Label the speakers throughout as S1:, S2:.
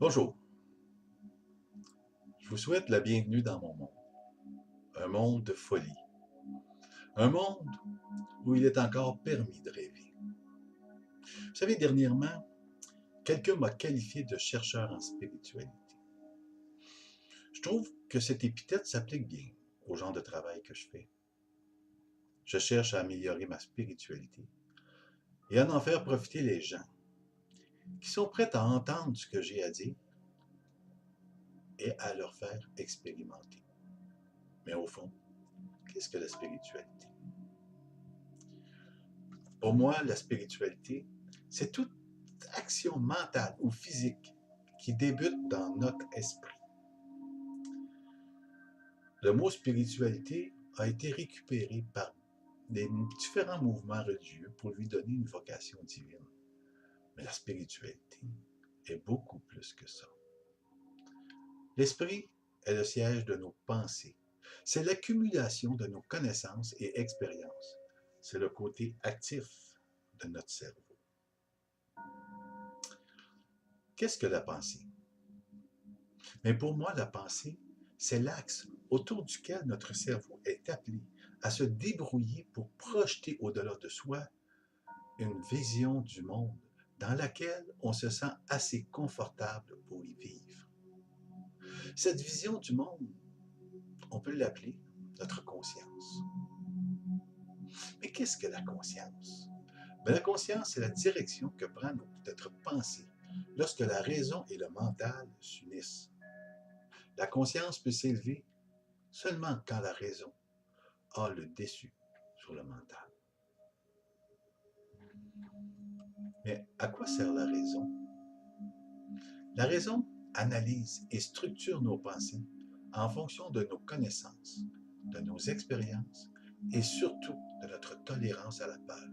S1: Bonjour, je vous souhaite la bienvenue dans mon monde. Un monde de folie. Un monde où il est encore permis de rêver. Vous savez, dernièrement, quelqu'un m'a qualifié de chercheur en spiritualité. Je trouve que cette épithète s'applique bien au genre de travail que je fais. Je cherche à améliorer ma spiritualité et à en faire profiter les gens qui sont prêts à entendre ce que j'ai à dire et à leur faire expérimenter. Mais au fond, qu'est-ce que la spiritualité? Pour moi, la spiritualité, c'est toute action mentale ou physique qui débute dans notre esprit. Le mot spiritualité a été récupéré par des différents mouvements religieux pour lui donner une vocation divine. Mais la spiritualité est beaucoup plus que ça. L'esprit est le siège de nos pensées. C'est l'accumulation de nos connaissances et expériences. C'est le côté actif de notre cerveau. Qu'est-ce que la pensée? Mais pour moi, la pensée, c'est l'axe autour duquel notre cerveau est appelé à se débrouiller pour projeter au-delà de soi une vision du monde dans laquelle on se sent assez confortable pour y vivre. Cette vision du monde, on peut l'appeler notre conscience. Mais qu'est-ce que la conscience? La conscience, c'est la direction que prend notre pensée lorsque la raison et le mental s'unissent. La conscience peut s'élever seulement quand la raison a le dessus sur le mental. Mais à quoi sert la raison? La raison analyse et structure nos pensées en fonction de nos connaissances, de nos expériences et surtout de notre tolérance à la peur.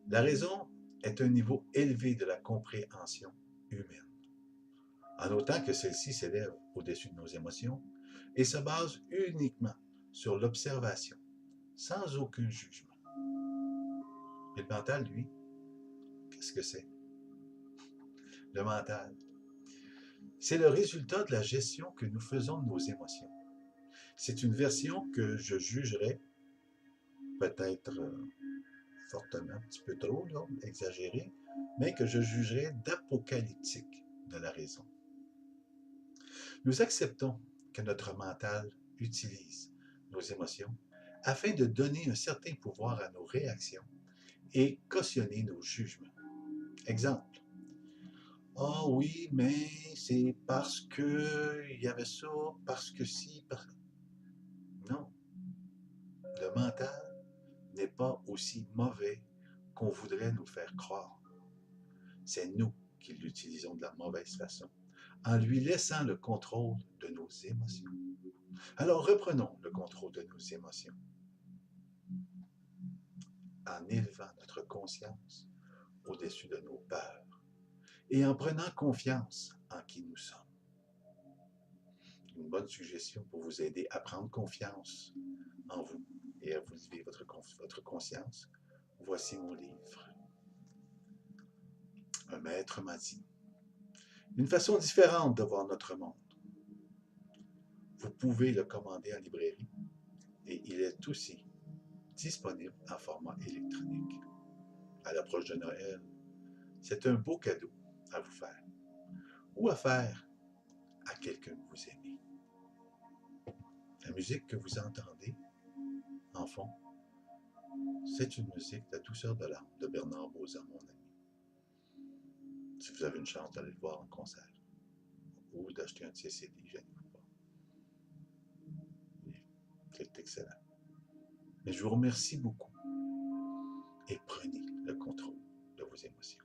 S1: La raison est un niveau élevé de la compréhension humaine, en autant que celle-ci s'élève au-dessus de nos émotions et se base uniquement sur l'observation, sans aucun jugement. Mais le mental, lui, qu'est-ce que c'est? Le mental, c'est le résultat de la gestion que nous faisons de nos émotions. C'est une version que je jugerais peut-être fortement, un petit peu trop, là, exagérée, mais que je jugerais d'apocalyptique de la raison. Nous acceptons que notre mental utilise nos émotions afin de donner un certain pouvoir à nos réactions et cautionner nos jugements. Exemple. Ah oui, mais c'est parce que il y avait ça, parce que si, parce... Non, le mental n'est pas aussi mauvais qu'on voudrait nous faire croire. C'est nous qui l'utilisons de la mauvaise façon, en lui laissant le contrôle de nos émotions. Alors reprenons le contrôle de nos émotions, en élevant notre conscience au-dessus de nos peurs et en prenant confiance en qui nous sommes. Une bonne suggestion pour vous aider à prendre confiance en vous et à vous élever votre conscience. Voici mon livre. Un maître m'a dit. Une façon différente de voir notre monde. Vous pouvez le commander en librairie et il est aussi disponible en format électronique. À l'approche de Noël, c'est un beau cadeau à vous faire ou à faire à quelqu'un que vous aimez. La musique que vous entendez, en fond, c'est une musique La douceur de l'âme de Bernard Bozan, mon ami. Si vous avez une chance d'aller le voir en concert ou d'acheter un de ses CD, gênez-vous pas. C'est excellent. Mais je vous remercie beaucoup et prenez le contrôle de vos émotions.